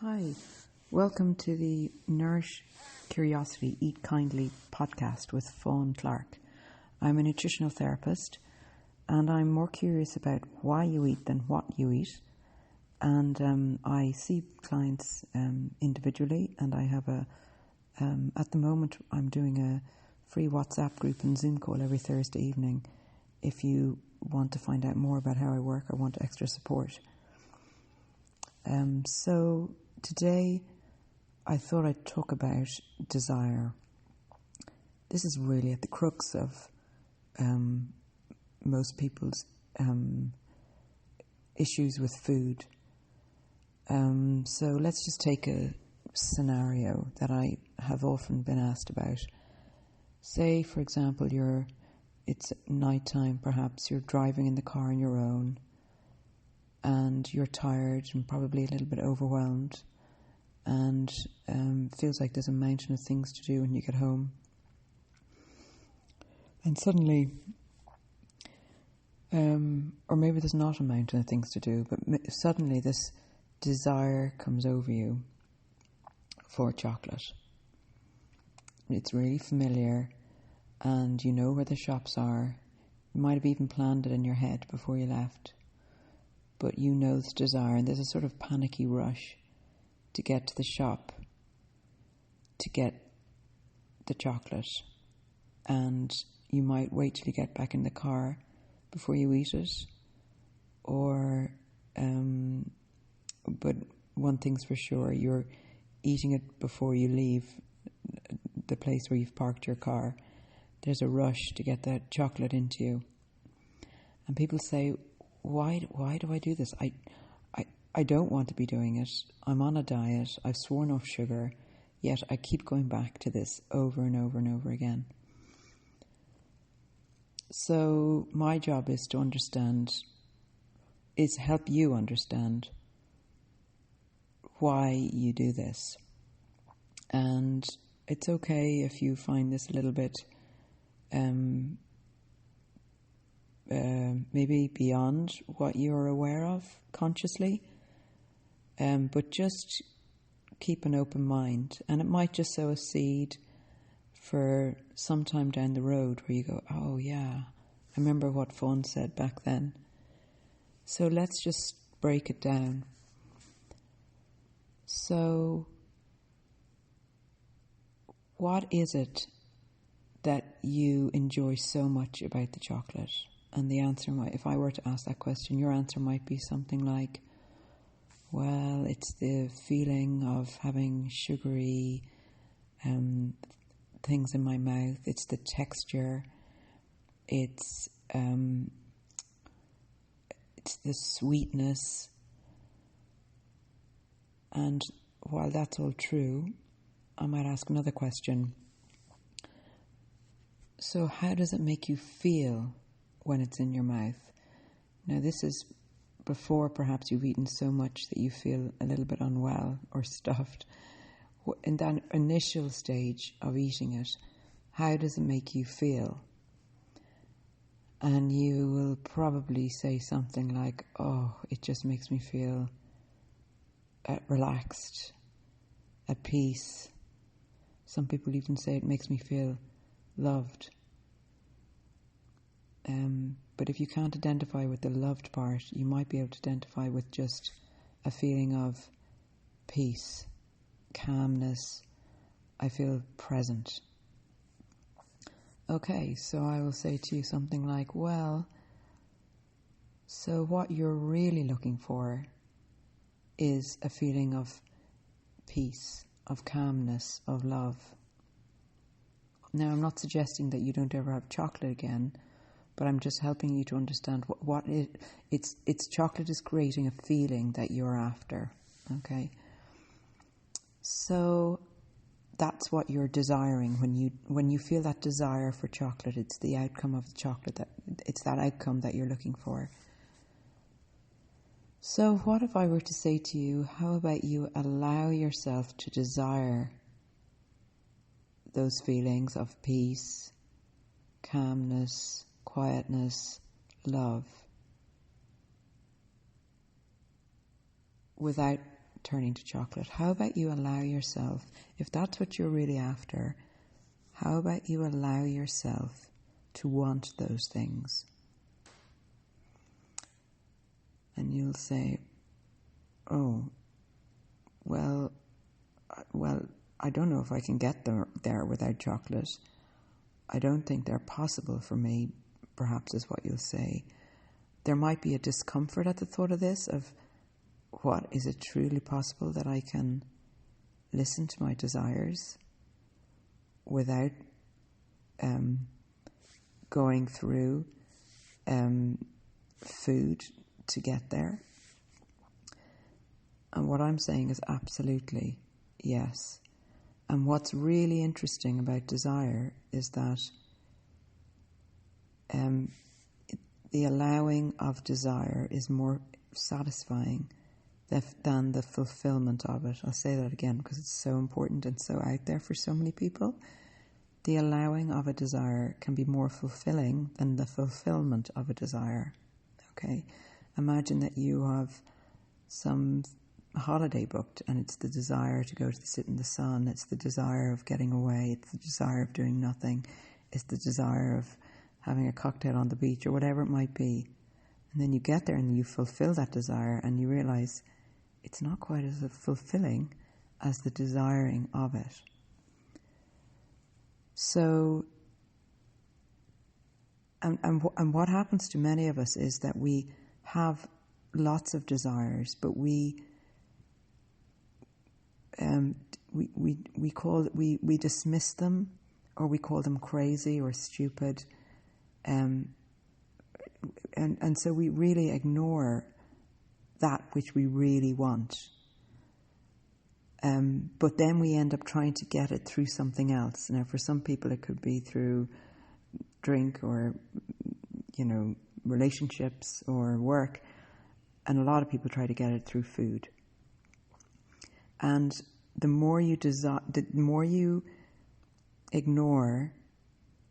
Hi, welcome to the Nourish Curiosity, Eat Kindly podcast with Fawn Clark. I'm a nutritional therapist and I'm more curious about why you eat than what you eat. And I see clients individually, and I have at the moment I'm doing a free WhatsApp group and Zoom call every Thursday evening. If you want to find out more about how I work or want extra support. So today I thought I'd talk about desire. This is really at the crux of most people's issues with food. So let's just take a scenario that I have often been asked about. Say, for example, it's nighttime, perhaps you're driving in the car on your own, and you're tired and probably a little bit overwhelmed, and feels like there's a mountain of things to do when you get home. And suddenly, or maybe there's not a mountain of things to do, but suddenly this desire comes over you for chocolate. It's really familiar, and you know where the shops are. You might have even planned it in your head before you left. But you know this desire, and there's a sort of panicky rush to get to the shop to get the chocolate. And you might wait till you get back in the car before you eat it. But one thing's for sure, you're eating it before you leave the place where you've parked your car. There's a rush to get that chocolate into you. And people say, why do I do this? I don't want to be doing it. I'm on a diet. I've sworn off sugar. Yet I keep going back to this over and over and over again. So my job is to help you understand why you do this. And it's okay if you find this a little bit maybe beyond what you're aware of consciously, but just keep an open mind, and it might just sow a seed for some time down the road where you go, oh yeah, I remember what Fawn said back then. So let's just break it down. So what is it that you enjoy so much about the chocolate? And the answer might, if I were to ask that question, your answer might be something like, well, it's the feeling of having sugary things in my mouth. It's the texture. It's the sweetness. And while that's all true, I might ask another question. So how does it make you feel when it's in your mouth? Now, this is before perhaps you've eaten so much that you feel a little bit unwell or stuffed. In that initial stage of eating it, how does it make you feel? And you will probably say something like, oh, it just makes me feel relaxed, at peace. Some people even say it makes me feel loved. But if you can't identify with the loved part, you might be able to identify with just a feeling of peace, calmness. I feel present. Okay, so I will say to you something like, well, so what you're really looking for is a feeling of peace, of calmness, of love. Now, I'm not suggesting that you don't ever have chocolate again, but I'm just helping you to understand what it's chocolate is creating a feeling that you're after, okay? So that's what you're desiring when you feel that desire for chocolate. It's the outcome of the chocolate, it's that outcome that you're looking for. So what if I were to say to you, how about you allow yourself to desire those feelings of peace, calmness, quietness, love, without turning to chocolate, how about you allow yourself, if that's what you're really after, how about you allow yourself to want those things? And you'll say, oh, well, I don't know if I can get there without chocolate. I don't think they're possible for me, perhaps is what you'll say. There might be a discomfort at the thought of this, of what, is it truly possible that I can listen to my desires without going through food to get there? And what I'm saying is absolutely yes. And what's really interesting about desire is that the allowing of desire is more satisfying than the fulfillment of it. I'll say that again because it's so important and so out there for so many people. The allowing of a desire can be more fulfilling than the fulfillment of a desire. Okay? Imagine that you have some holiday booked and it's the desire to go to sit in the sun, it's the desire of getting away, it's the desire of doing nothing, it's the desire of having a cocktail on the beach or whatever it might be. And then you get there and you fulfill that desire and you realize it's not quite as fulfilling as the desiring of it. So, and what happens to many of us is that we have lots of desires, but we dismiss them, or we call them crazy or stupid, and so we really ignore that which we really want. But then we end up trying to get it through something else. Now, for some people, it could be through drink or, relationships or work. And a lot of people try to get it through food. And the more you ignore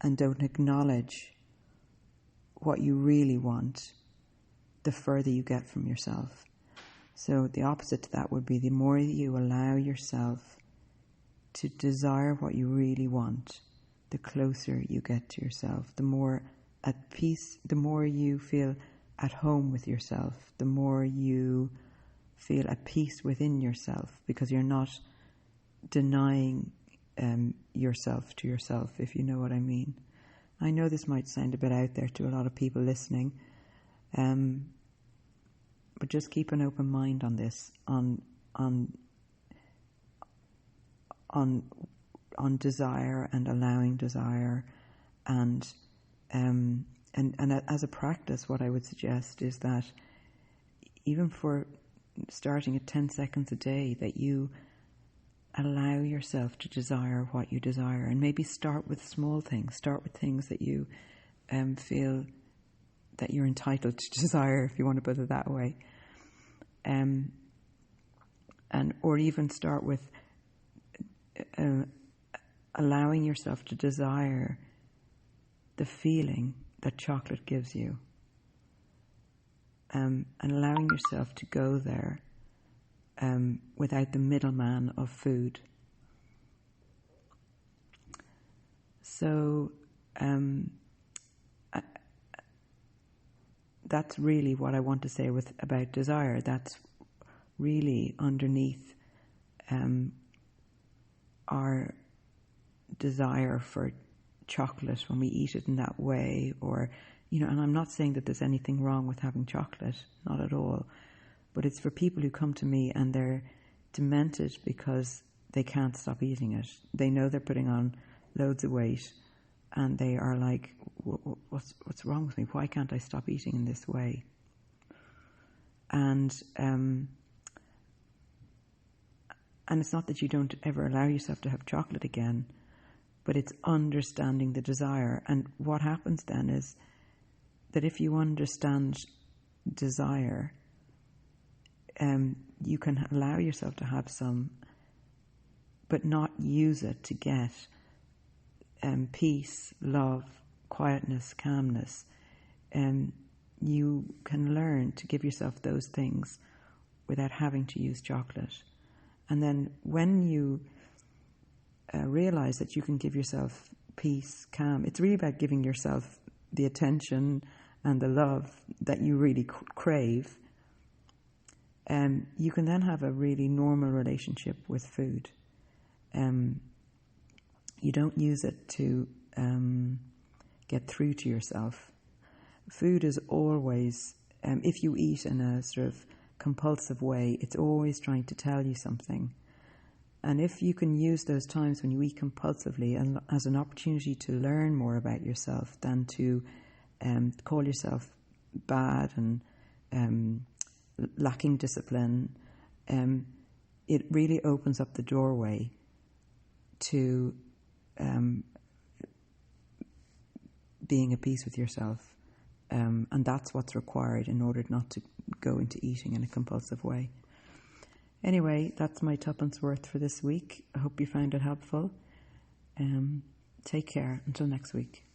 and don't acknowledge what you really want, the further you get from yourself. So the opposite to that would be the more you allow yourself to desire what you really want, the closer you get to yourself, the more at peace, the more you feel at home with yourself, the more you feel at peace within yourself, because you're not denying yourself to yourself, if you know what I mean. I know this might sound a bit out there to a lot of people listening, but just keep an open mind on this, on desire and allowing desire, and as a practice, what I would suggest is that even for starting at 10 seconds a day, that you allow yourself to desire what you desire, and maybe start with small things. Start with things that you feel that you're entitled to desire, if you want to put it that way, or even start with allowing yourself to desire the feeling that chocolate gives you, and allowing yourself to go there without the middleman of food. So that's really what I want to say about desire. That's really underneath our desire for chocolate when we eat it in that way, or, and I'm not saying that there's anything wrong with having chocolate, not at all, but it's for people who come to me and they're demented because they can't stop eating it. They know they're putting on loads of weight and they are like, what's wrong with me? Why can't I stop eating in this way? And it's not that you don't ever allow yourself to have chocolate again, but it's understanding the desire. And what happens then is that if you understand desire, you can allow yourself to have some, but not use it to get peace, love, quietness, calmness. You can learn to give yourself those things without having to use chocolate. And then when you realize that you can give yourself peace, calm, it's really about giving yourself the attention and the love that you really crave. You can then have a really normal relationship with food. You don't use it to get through to yourself. Food is always, if you eat in a sort of compulsive way, it's always trying to tell you something. And if you can use those times when you eat compulsively and as an opportunity to learn more about yourself than to call yourself bad and lacking discipline, it really opens up the doorway to being at peace with yourself. And that's what's required in order not to go into eating in a compulsive way. Anyway, that's my tuppence worth for this week. I hope you found it helpful. Take care. Until next week.